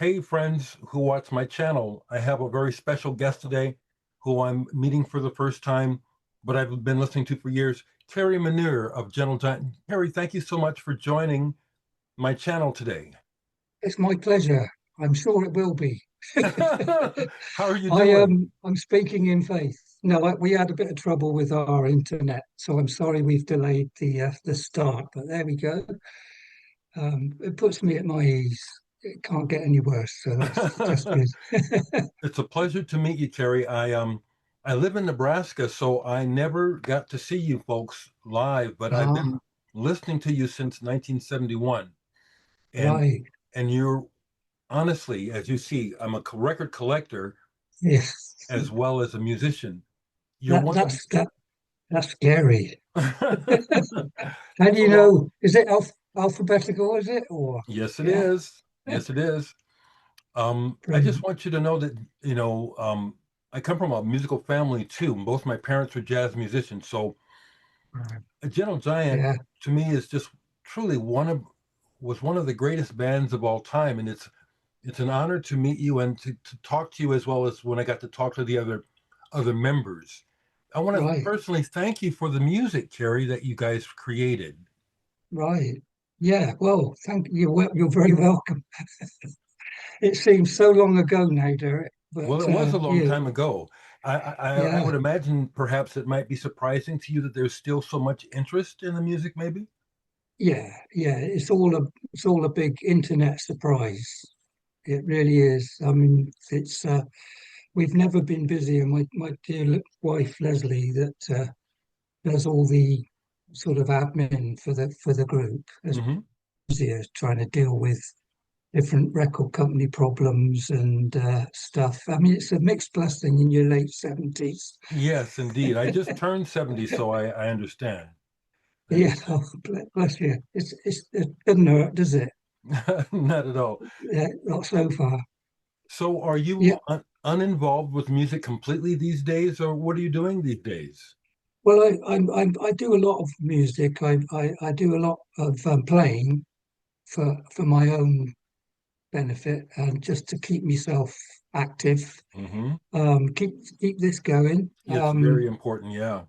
Hey, friends who watch my channel. I have a very special guest today who I'm meeting for the first time, but I've been listening to for years. Kerry Minnear of Gentle Giant. Kerry, thank you so much for joining my channel today. It's my pleasure. I'm sure it will be. How are you doing? I'm speaking in faith. No, we had a bit of trouble with our internet, so I'm sorry we've delayed the start. But there we go. It puts me at my ease. It can't get any worse, so that's just good. It's a pleasure to meet you, Kerry. I live in Nebraska, so I never got to see you folks live, but I've Ah, been listening to you since 1971. And right. and you're honestly, as you see, I'm a record collector Yes. as well as a musician. You're That one of that's scary. How do you well, know? Is it alphabetical? Is it or yes, it yeah? is. Yes, it is. I just Brilliant. want you to know that, I come from a musical family too. Both my parents were jazz musicians. So Right. a Gentle Giant Yeah. to me is just truly was one of the greatest bands of all time. And it's an honor to meet you and to talk to you as well as when I got to talk to the other members. I want to Right. personally thank you for the music, Kerry, that you guys created. Right. Yeah. Well, thank you. You're very welcome. It seems so long ago now, Derek, Well, but it was a long yeah, time ago. I yeah, would imagine perhaps it might be surprising to you that there's still so much interest in the music, maybe? yeah. It's all a big internet surprise. It really is. I mean, it's we've never been busier. My dear wife Leslie that does all the sort of admin for the group as Hmm. busy as trying to deal with different record company problems and stuff. I mean, it's a mixed blessing in your late 70s. Yes, indeed. I just turned 70, so I understand. I Yeah, understand. oh, bless you. It doesn't hurt, does it? Not at all. Yeah, not so far. So are Yeah. you uninvolved with music completely these days, or what are you doing these days? Well, I do a lot of music. I do a lot of playing for my own benefit and just to keep myself active. Hmm. Keep this going. It's very important. Yeah.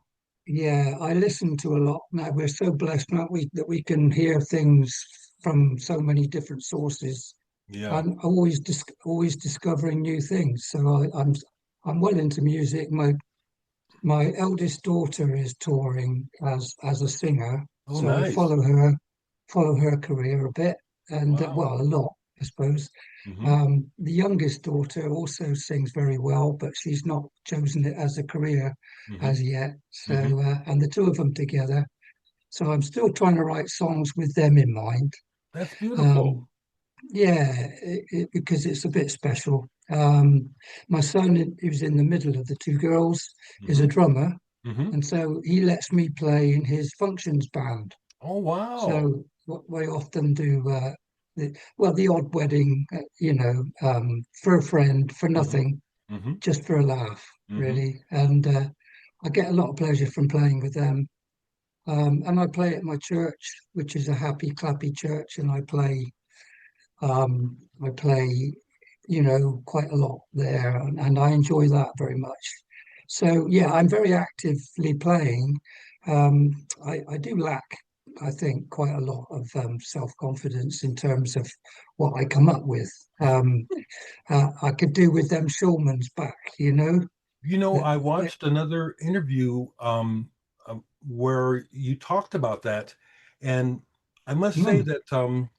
Yeah, I listen to a lot now. We're so blessed, aren't we, that we can hear things from so many different sources. Yeah. I'm always discovering new things. So I'm well into music. My eldest daughter is touring as a singer, Oh, so I nice. follow her career a bit, and Wow. well, a lot, I suppose. Hmm. The youngest daughter also sings very well, but she's not chosen it as a career Hmm. as yet. Hmm. So, and the two of them together. So I'm still trying to write songs with them in mind. That's beautiful. Um, yeah, because it's a bit special. My son, who's in the middle of the two girls, is Hmm. a drummer, Hmm. and so he lets me play in his functions band. Oh, wow. So what we often do, the odd wedding, for a friend, for Hmm. nothing, Hmm. just for a laugh, Hmm. really. And I get a lot of pleasure from playing with them. And I play at my church, which is a happy, clappy church, and I play, quite a lot there, and I enjoy that very much. So yeah, I'm very actively playing. I do lack, I think, quite a lot of self-confidence in terms of what I come up with. I could do with them Shulman's back, that, I that- watched another interview where you talked about that, and I must say mm, that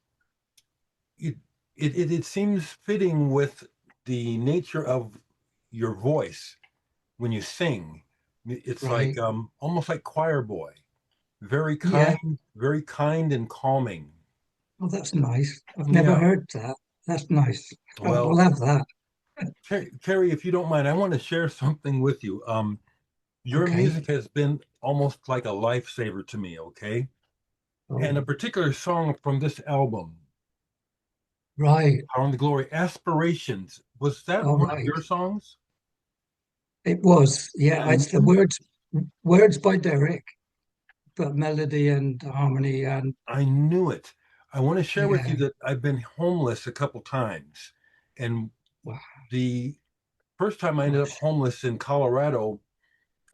it, it seems fitting with the nature of your voice when you sing. It's like right. almost like choir boy, Yeah. very kind and calming. Well, that's nice. I've never Yeah. heard that. That's nice. We'll Well, have that. Carrie, if you don't mind, I want to share something with you. Your Okay. music has been almost like a lifesaver to me, okay? And a Oh, particular song from this album, right. Power and the Glory, Aspirations, was that All one of right. your songs? It was. I Yeah, it's the knew words by Dereck, but melody and harmony and I knew it. I want to share with you yeah. that I've been homeless a couple times. And Wow, the first time I ended up gosh. homeless in Colorado,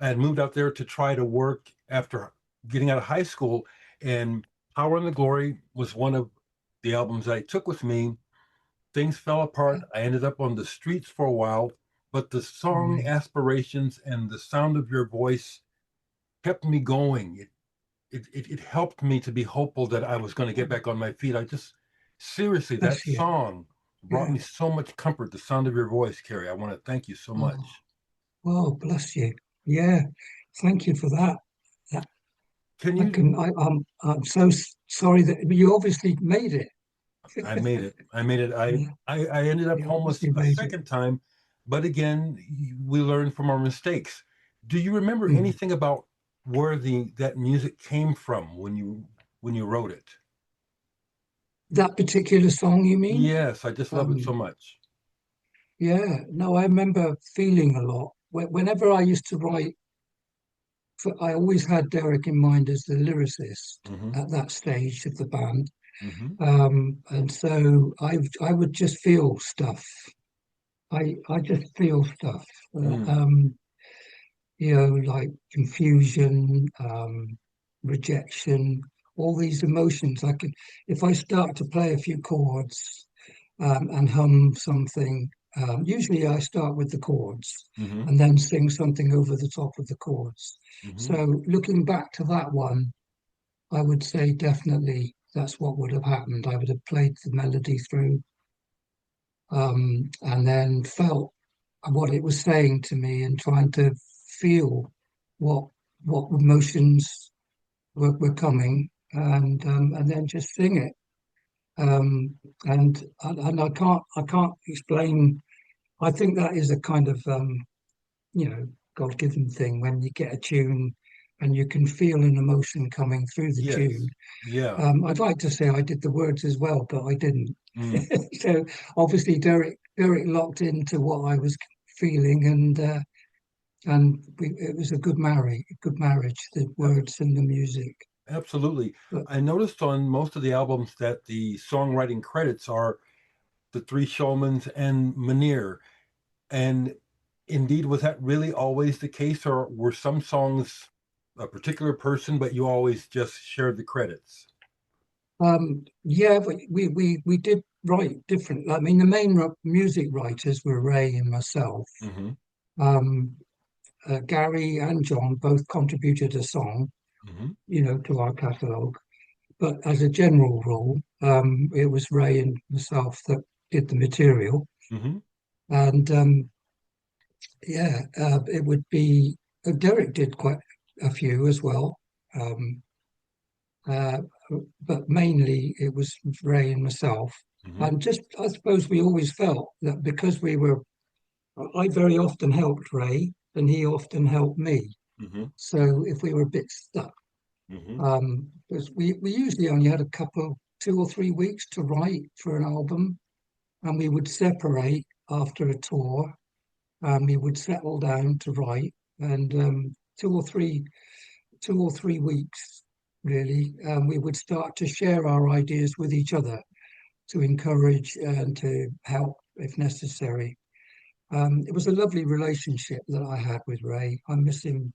I had moved out there to try to work after getting out of high school, and Power and the Glory was one of the albums I took with me. Things fell apart. I ended up on the streets for a while, but the song Right. Aspirations and the sound of your voice kept me going. It helped me to be hopeful that I was going to get back on my feet. I just seriously, that Bless you. song brought Yeah. me so much comfort. The sound of your voice, Kerry. I want to thank you so Oh, much. oh, bless you. Yeah. Thank you for that. That Can I you? can. I'm so sorry that you obviously made it. I made it. I made it. Yeah, I ended up you homeless obviously a made it. second time, but again, we learn from our mistakes. Do you remember Mm. anything about where the that music came from when you wrote it? That particular song, you mean? Yes, I just love it so Um, much. yeah. No, I remember feeling a lot. Whenever I used to write, I always had Dereck in mind as the lyricist Hmm. at that stage of the band. Hmm. And so I would just feel stuff. I just feel stuff. Uh, Mm. um, like confusion, rejection, all these emotions. I can, if I start to play a few chords and hum something, usually I start with the chords Hmm. and then sing something over the top of the chords. Hmm. So looking back to that one, I would say definitely that's what would have happened. I would have played the melody through and then felt what it was saying to me and trying to feel what what emotions were coming and then just sing it. Um, and I can't explain. I think that is a kind of God-given thing when you get a tune and you can feel an emotion coming through the tune. Yes. Yeah. I'd like to say I did the words as well, but I didn't. Mm. So obviously Derek locked into what I was feeling, it was a good marriage, the Ab- words and the music. Absolutely. But I noticed on most of the albums that the songwriting credits are the three Shulmans and Minnear. And indeed, was that really always the case, or were some songs a particular person, but you always just shared the credits? yeah, but we did write different. I mean, the main music writers were Ray and myself. Hmm. Um, Gary and John both contributed a song, Hmm. to our catalogue. But as a general rule, it was Ray and myself that did the material. Hmm. And yeah, it would be Derek did quite a few as well. Um, uh, but mainly it was Ray and myself. Hmm. And just, I suppose we always felt that because I very often helped Ray and he often helped me. Hmm. So if we were a bit stuck, Hmm. because we usually only had a couple, 2 or 3 weeks to write for an album, and we would separate after a tour, and we would settle down to write, and 2 or 3 weeks really, we would start to share our ideas with each other to encourage and to help if necessary. It was a lovely relationship that I had with Ray. I miss him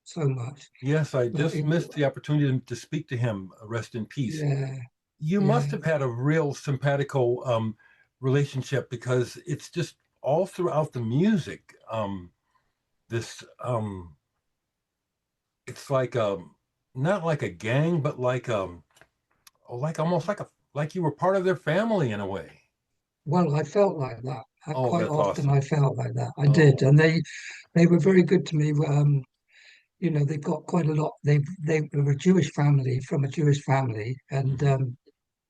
so much. Yes, I But just missed the opportunity to speak to him. Rest in peace. yeah, You must yeah. have had a real simpatico relationship because it's just all throughout the music. This it's like not like a gang, but like almost like you were part of their family in a way. Well, I felt like that. Oh, Quite that's often awesome. I felt like that. I did, Oh. and they were very good to me. They've got quite a lot. They were a Jewish family from a Jewish family, and Hmm.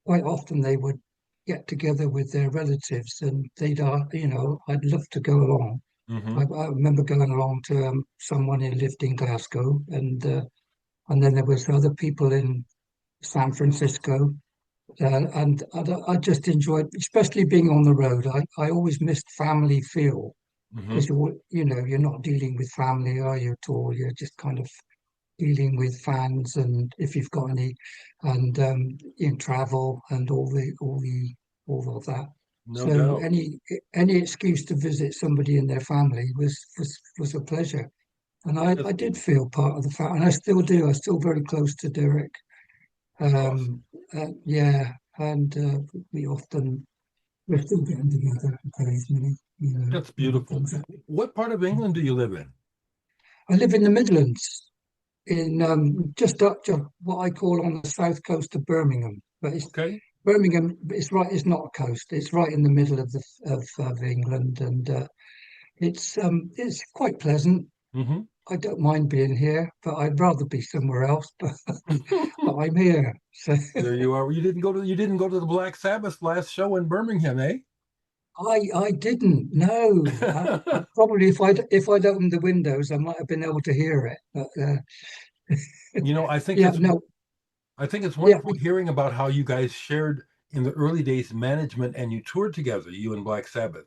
quite often they would get together with their relatives, and I'd love to go along. Hmm. I remember going along to someone who lived in Glasgow, and then there was other people in San Francisco, I just enjoyed, especially being on the road. I always missed family feel Hmm. because you're not dealing with family, are you at all? You're just kind of dealing with fans, and if you've got any, and in travel and all of that. No So doubt. any excuse to visit somebody in their family was a pleasure. And That's I did beautiful. feel part of the family, and I still do. I'm still very close to Dereck. That's awesome. Yeah, and we're still getting together occasionally, That's and beautiful. things like What part of that. England do you live in? I live in the Midlands, in just up to what I call on the south coast of Birmingham. But it's Okay. Birmingham. It's right. It's not a coast. It's right in the middle of the of England, and it's quite pleasant. Hmm. I don't mind being here, but I'd rather be somewhere else. But I'm here, so There you are. You didn't go to the Black Sabbath last show in Birmingham, eh? I didn't know. I probably if I'd opened the windows, I might have been able to hear it. But You know, yeah, no, I think it's yeah, wonderful hearing about how you guys shared in the early days management and you toured together, you and Black Sabbath.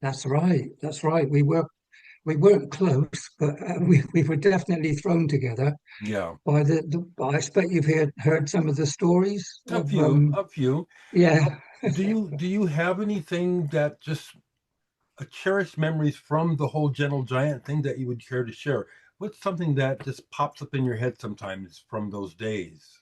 that's right. That's right. We weren't close, but we were definitely thrown together Yeah. by I expect you've heard some of the stories A of few, a few. yeah. Uh, do you have anything that just cherished memories from the whole Gentle Giant thing that you would care to share? What's something that just pops up in your head sometimes from those days?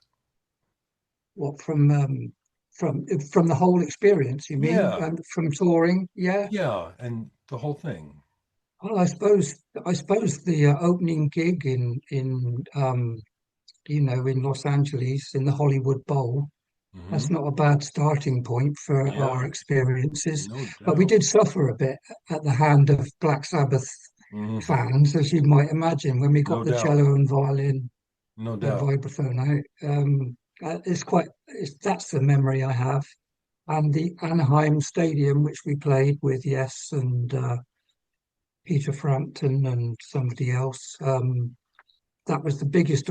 What from the whole experience, you mean? Yeah, From touring? Yeah. yeah, and the whole thing. Well, I suppose the opening gig in Los Angeles in the Hollywood Bowl. That's Hmm. not a bad starting point for our Yeah, experiences. no But we doubt. did suffer a bit at the hand of Black Sabbath Hmm. fans, as you might imagine, when we got No the doubt. cello and violin No doubt. vibraphone out. That's the memory I have. And the Anaheim Stadium, which we played with Yes and Peter Frampton and somebody else. That was the biggest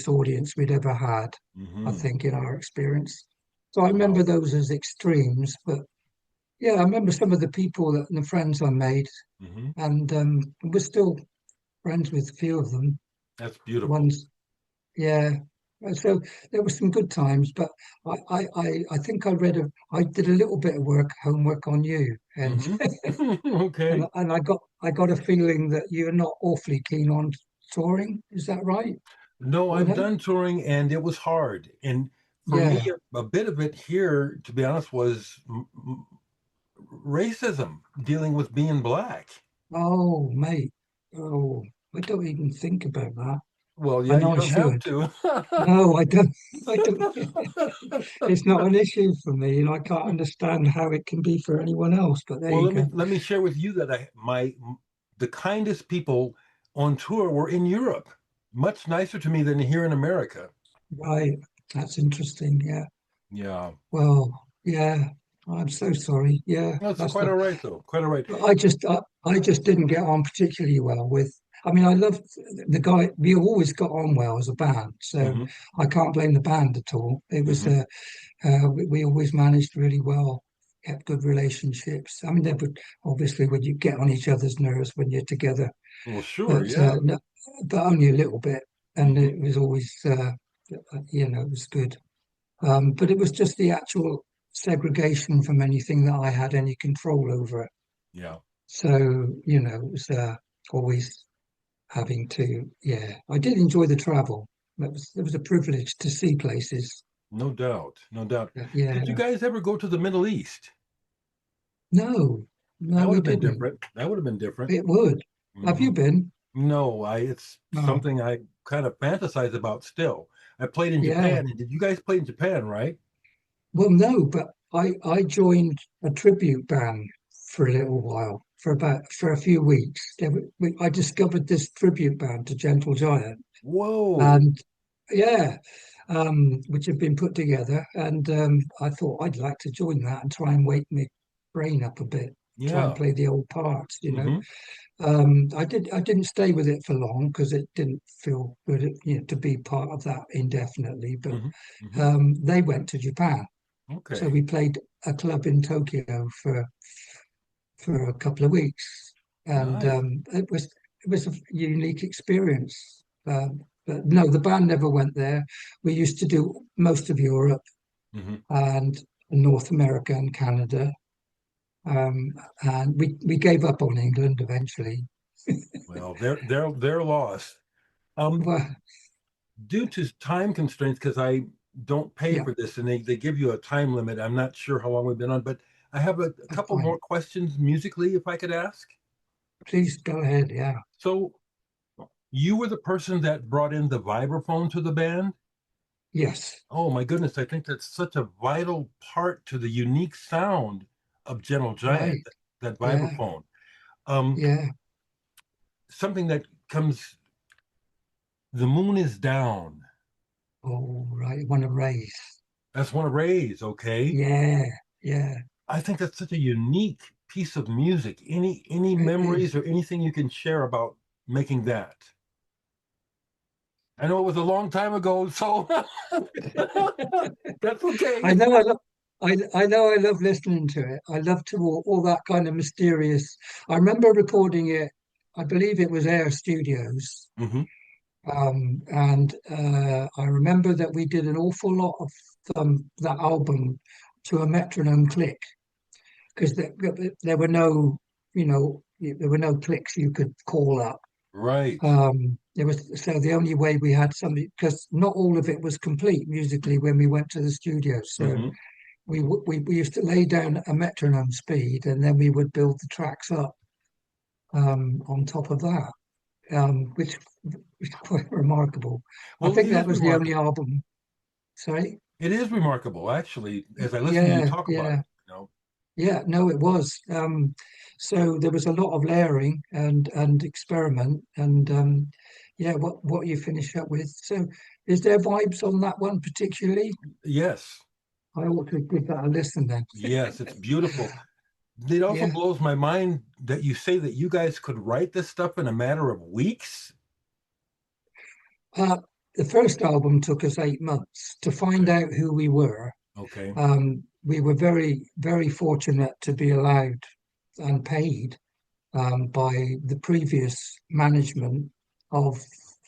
audience we'd ever had, I Hmm. think, in our experience. So I remember Wow. those as extremes, but yeah, I remember some of the people and the friends I made, Hmm. and we're still friends with a few of them. That's beautiful. One's Yeah. So there were some good times, but I think I did a little bit of homework on you, and Hmm. and Okay. and I got a feeling that you're not awfully keen on touring. Is that right? No, Or I've no? done touring and it was hard. And for me, Yeah. a bit of it here, to be honest, was racism, dealing with being black. Oh, mate. Oh, I don't even think about that. Well, I yeah, you know I don't have should. to. No, I don't. I don't. It's not an issue for me, and I can't understand how it can be for anyone else. But there Well, you let me go. let me share with you that the kindest people on tour were in Europe, much nicer to me than here in America. Right. That's interesting. Yeah. Yeah, Well, yeah. I'm so sorry. Yeah, no, it's that's quite the. all right though. Quite all right. I just didn't get on particularly well with. I mean, I loved the guy. We always got on well as a band, so Hmm. I can't blame the band at all. It was Hmm. we always managed really well, kept good relationships. I mean, there would obviously when you get on each other's nerves when you're together, Well, sure, but yeah. no, but only a little bit, and Hmm. it was always it was good. But it was just the actual segregation from anything that I had any control over. Yeah, So, it was always having to, yeah. I did enjoy the travel. It was a privilege to see places. no doubt, no doubt. Did you Yeah. guys ever go to the Middle East? No, no, That would we have been didn't. different. That would have been different. It would. Have Hmm. you been? No, it's Oh, something I kind of fantasize about still. I played in yeah. Japan, and did you guys play in Japan, right? Well, no, but I joined a tribute band for a little while, for a few weeks. I discovered this tribute band to Gentle Giant, Whoa. and yeah, which had been put together. And I thought I'd like to join that and try and wake my brain up a bit, try and Yeah. play the old parts. Hmm. I didn't stay with it for long because it didn't feel good, to be part of that indefinitely. But Hmm. Hmm. they went to Japan, so Okay. we played a club in Tokyo for a couple of weeks, and Nice. it was a unique experience. But no, the band never went there. We used to do most of Europe, Hmm. and North America and Canada. Um, and we gave up on England eventually. Well, they're lost. Um, Well, Due to time constraints, because I don't pay yeah, for this and they give you a time limit. I'm not sure how long we've been on, but I have a that's couple fine. more questions musically, if I could ask. Please go ahead. Yeah. So you were the person that brought in the vibraphone to the band? Yes. Oh my goodness, I think that's such a vital part to the unique sound of Gentle Giant, Right. that Yeah. vibraphone. Um, Yeah. Something that comes, the moon is down. Oh, right. One of Ray's. That's one of Ray's, okay? Yeah. Yeah. I think that's such a unique piece of music. Any It memories is. or anything you can share about making that? I know it was a long time ago, so that's I okay. know. I know. I love listening to it. I love to all that kind of mysterious. I remember recording it. I believe it was Air Studios. Hmm. And I remember that we did an awful lot of that album to a metronome click because there were no, there were no clicks you could call up. Right. It was so the only way we had something because not all of it was complete musically when we went to the studio. So Hmm. we used to lay down a metronome speed and then we would build the tracks up on top of that, which was quite remarkable. I Well, think it that is was the only remarkable. album. Sorry. It is remarkable, actually, as I listen to you Yeah, talk about yeah, it, you know. yeah. No, it was. So there was a lot of layering and experiment and yeah, what you finish up with. So is there vibes on that one particularly? Yes, I ought to give that a listen then. yes, it's beautiful. It also Yeah. blows my mind that you say that you guys could write this stuff in a matter of weeks. Uh, the first album took us 8 months to find Okay. out who we were. Okay. We were very, very fortunate to be allowed and paid by the previous management of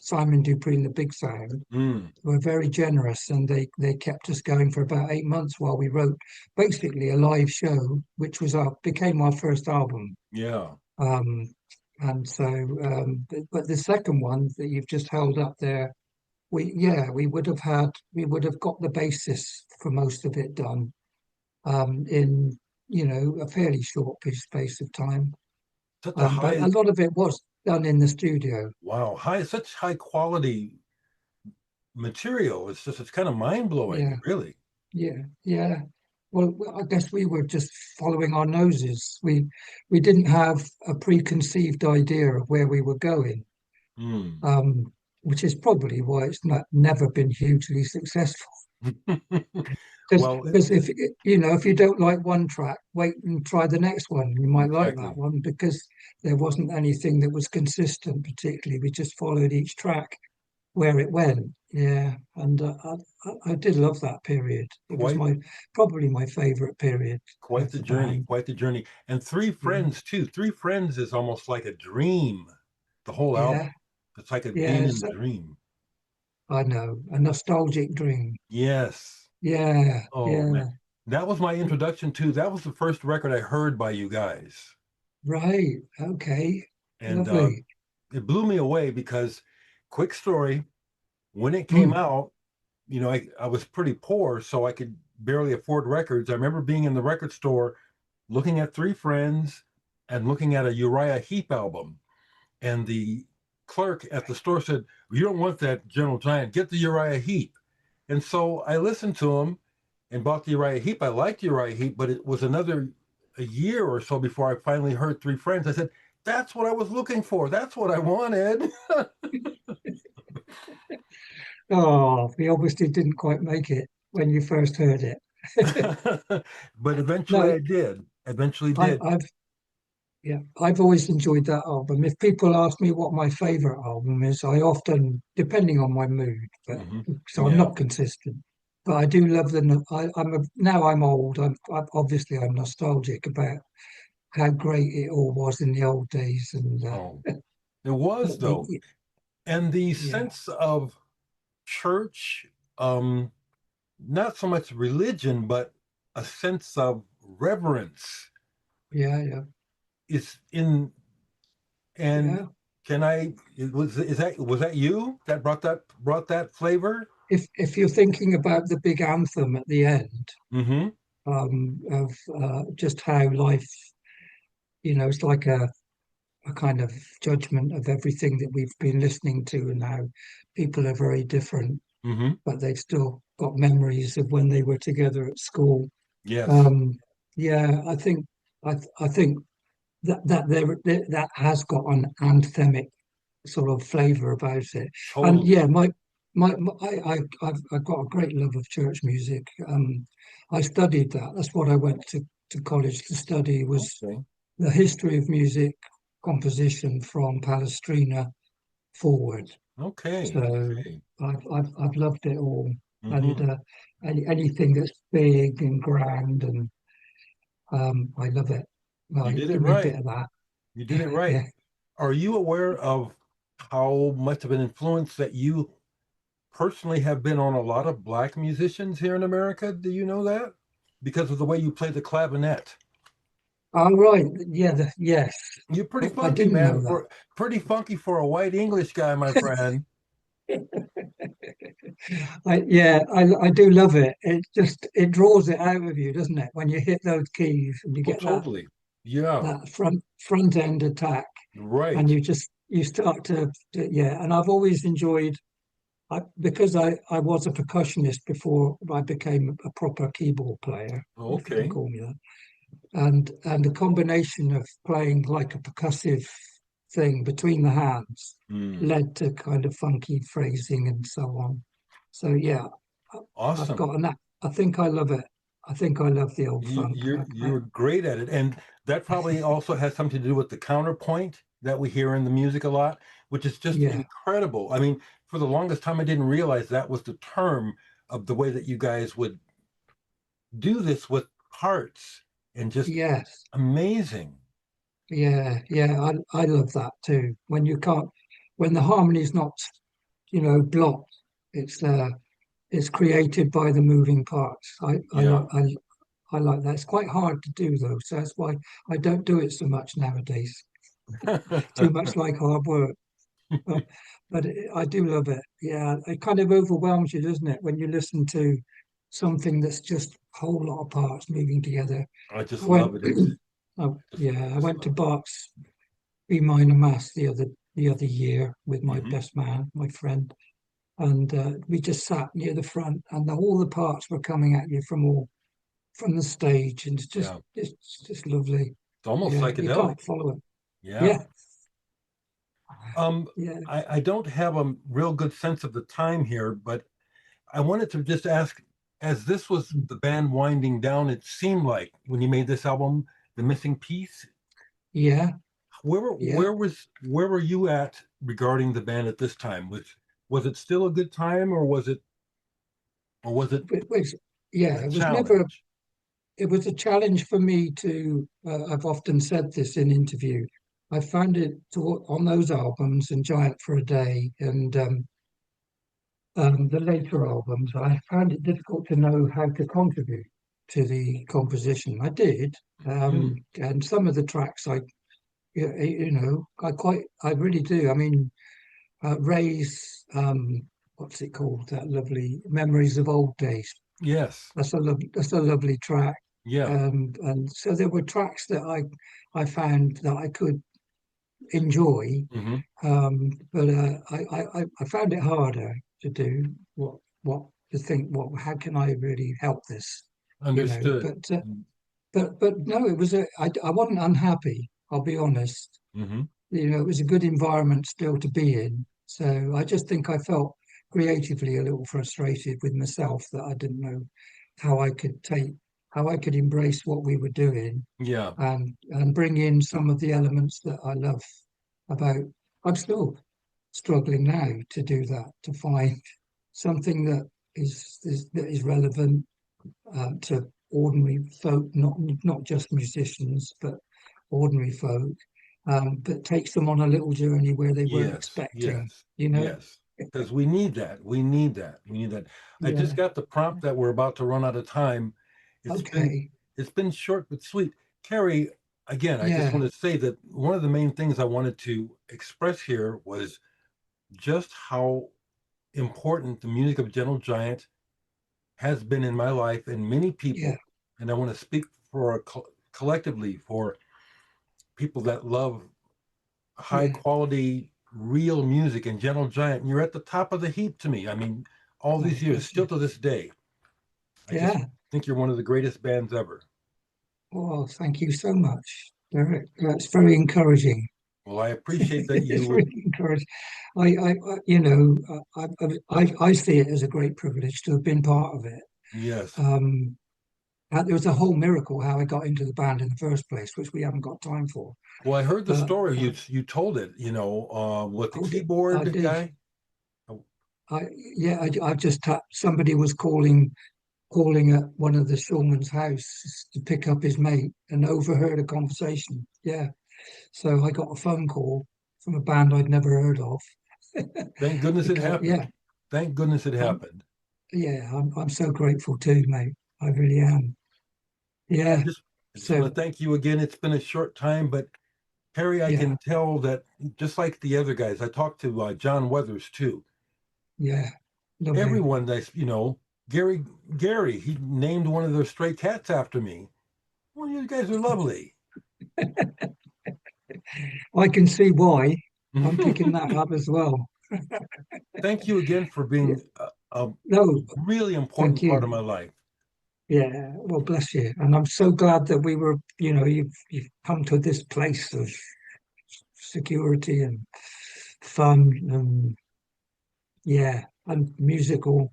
Simon Dupree and the Big Sound. Mm, Were very generous and they kept us going for about 8 months while we wrote basically a live show, which was our became our first album. yeah. Um, and so, but the second one that you've just held up there, we would have got the basis for most of it done in a fairly short space of time. Such a But high, a lot of it was done in the studio. wow, such high quality material. It's kind of mind blowing, Yeah, really. yeah, yeah. Well, I guess we were just following our noses. We didn't have a preconceived idea of where we were going, Mm. um, which is probably why it's never been hugely successful. Well, Because if you don't like one track, wait and try the next one. You might like that exactly. one because there wasn't anything that was consistent, particularly. We just followed each track where it went. Yeah, and I did love that period. It was Quite probably my favorite period quite of the the journey, band. quite the journey. And Three Yeah, Friends too. Three Friends is almost like a dream, the whole album. yeah, It's like a being yeah. in the dream. I know, a nostalgic dream. Yes. Yeah, Oh man. yeah. That was my introduction too. That was the first record I heard by you guys. Right. Okay. And Lovely. it blew me away because, quick story, when it came Mm. out, I was pretty poor, so I could barely afford records. I remember being in the record store looking at Three Friends and looking at a Uriah Heep album. And the clerk at the store said, "You don't want that Gentle Giant, get the Uriah Heep." And so I listened to him and bought the Uriah Heep. I liked Uriah Heep, but it was another a year or so before I finally heard Three Friends. I said, "That's what I was looking for. That's what I wanted." Oh, we obviously didn't quite make it when you first heard it. But eventually No, I did. Eventually I, did. I've yeah, I've always enjoyed that album. If people ask me what my favorite album is, I often, depending on my mood, but Hmm. so I'm Yeah. not consistent. But I do love the. Now I'm old. Obviously I'm nostalgic about how great it all was in the old days, and Oh, it was but the though. And the yeah, sense of church, um, not so much religion, but a sense of reverence Yeah, yeah, is in, and yeah. can I, was that you that brought that flavor? If you're thinking about the big anthem at the end, Mm-hmm. of just how life, it's like a kind of judgment of everything that we've been listening to, and how people are very different, Mm-hmm. but they've still got memories of when they were together at school. Yes, Um, yeah, I think that has got an anthemic sort of flavor about it. And totally. yeah, I've got a great love of church music. I studied that. That's what I went to college to study, was Okay. the history of music composition from Palestrina forward. Okay. So Okay. I've loved it all. And Mm-hmm. anything that's big and grand, and I love it. You Well, did it give me a bit right. of that. You did it right. Yeah. Are you aware of how much of an influence that you personally have been on a lot of black musicians here in America? Do you know that? Because of the way you play the clavinet. All right. Yeah. Yes. You're pretty I funky, didn't man. know that. For pretty funky for a white English guy, my friend. I do love it. It draws it out of you, doesn't it? When you hit those keys and you Oh, get totally. Yeah, that front end attack, and right. you start yeah. And I've always enjoyed, because I was a percussionist before I became a proper keyboard player, if you can Okay. call me that. And the combination of playing like a percussive thing between the hands Mm, led to kind of funky phrasing and so on. So yeah, I've awesome. got an. I think I love it. I think I love the old You, funk. you're great at it, and that probably also has something to do with the counterpoint that we hear in the music a lot, which is just Yeah, incredible. I mean, for the longest time, I didn't realize that was the term of the way that you guys would do this with parts, and just yes, amazing. yeah. I love that too. When you can't, when the harmony's not, blocked, it's it's created by the moving parts. Yeah. I like that. It's quite hard to do though, so that's why I don't do it so much nowadays. Too much like hard work. But I do love it. Yeah, it kind of overwhelms you, doesn't it, when you listen to something that's just a whole lot of parts moving together. I I just love went, it. It's oh, yeah, I just went to love it. Bach's B minor mass the other year with my Hmm. best man, my friend, and we just sat near the front, and all the parts were coming at you from the stage, and Yeah. it's just lovely. It's almost Yeah, you psychedelic. can't follow it. Yeah. Yeah, Um, yeah. I don't have a real good sense of the time here, but I wanted to just ask, as this was the band winding down, it seemed like when you made this album, The Missing Piece, Yeah, yeah. where were you at regarding the band at this time? Was it still a good time, or was it Which, yeah, a it was never. challenge? It was a challenge for me to. I've often said this in interview. I found it on those albums and Giant for a Day and the later albums. I found it difficult to know how to contribute to the composition. I did, Mm, and some of the tracks I really do. I mean, Ray's, what's it called? That lovely Memories of Old Days. yes. That's a lovely track. Yeah. And so there were tracks that I found that I could enjoy, Hmm. but I found it harder to do what to think. How can I really help this? Understood. But no, I wasn't unhappy. I'll be honest. Hmm. It was a good environment still to be in. So I just think I felt creatively a little frustrated with myself that I didn't know how I could take, how I could embrace what we were doing Yeah. and bring in some of the elements that I love about. I'm still struggling now to do that, to find something that is relevant to ordinary folk, not just musicians, but ordinary folk, but takes them on a little journey where they weren't Yes, expecting, yes, you know? yes. Because we need that. We need that. We need that. I just Yeah. got the prompt that we're about to run out of time. It's been Okay. it's been short but sweet. Kerry, again, I just Yeah. want to say that one of the main things I wanted to express here was just how important the music of Gentle Giant has been in my life and many Yeah. people. And I want to speak for collectively for people that love high Yeah. quality, real music and Gentle Giant. And you're at the top of the heap to me. I mean, all Oh, these years, bless you. still to this day, I just Yeah. think you're one of the greatest bands ever. Oh, thank you so much, Derek. That's very encouraging. Well, I appreciate that you It's would. really encouraging. You know, I see it as a great privilege to have been part of it. Yes. Um, there was a whole miracle how I got into the band in the first place, which we haven't got time for. Well, I heard the But story. You told it. With the I keyboard did. guy. Oh, Yeah, I just tapped. Somebody was calling at one of the Shulman's house to pick up his mate and overheard a conversation. Yeah. So I got a phone call from a band I'd never heard of. thank goodness it Because happened. yeah, Thank goodness it I'm happened. I'm so grateful too, mate. I really am. I Yeah. just I just want So to thank you again. It's been a short time, but Harry, I yeah, can tell that just like the other guys, I talked to John Weathers too. yeah. Lovely. Everyone Gary, he named one of their stray cats after me. Well, you guys are lovely. I can see why. I'm picking that up as well. Thank you again for Yeah. being a No, really thank important part of you. my life. Yeah, well, bless you. And I'm so glad that you've come to this place of security and fun and yeah, and musical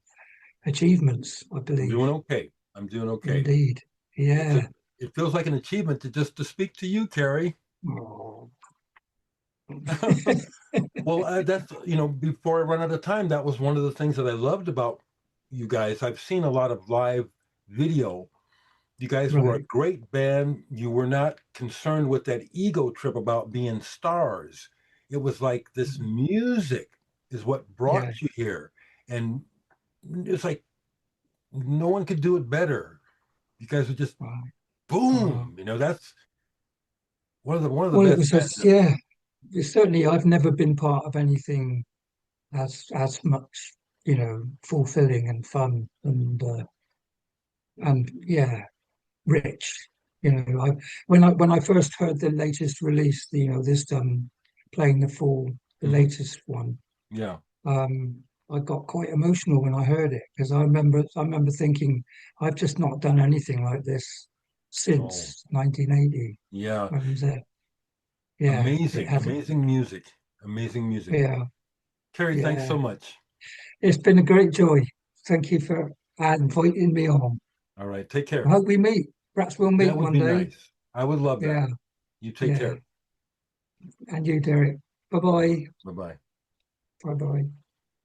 achievements, I I'm believe. doing okay. I'm doing okay. Indeed. It's a Yeah. it feels like an achievement to speak to you, Carrie. Oh. Well, that's before I run out of time, that was one of the things that I loved about you guys. I've seen a lot of live video. You guys were a Right. great band. You were not concerned with that ego trip about being stars. It was like this music is what brought Yeah. you here. And it's like no one could do it better. You guys are just Right. Uh, boom. That's one of the well, it best was bands just, ever. yeah, certainly I've never been part of anything as much, fulfilling and fun and yeah, rich. When I first heard the latest release, this playing the Hmm. latest one, Yeah. I got quite emotional when I heard it because I remember thinking I've just not done anything like this Oh, since 1980. yeah. And yeah, it Amazing, hasn't. amazing music. Amazing music. Yeah, Carrie, thanks so yeah. much. It's been a great joy. Thank you for inviting me on. All right. Take I care. hope we meet. Perhaps we'll That meet would one be day. nice. I would love that. Yeah, You take yeah. care. And you, Derek. Bye Bye bye. bye. Bye bye.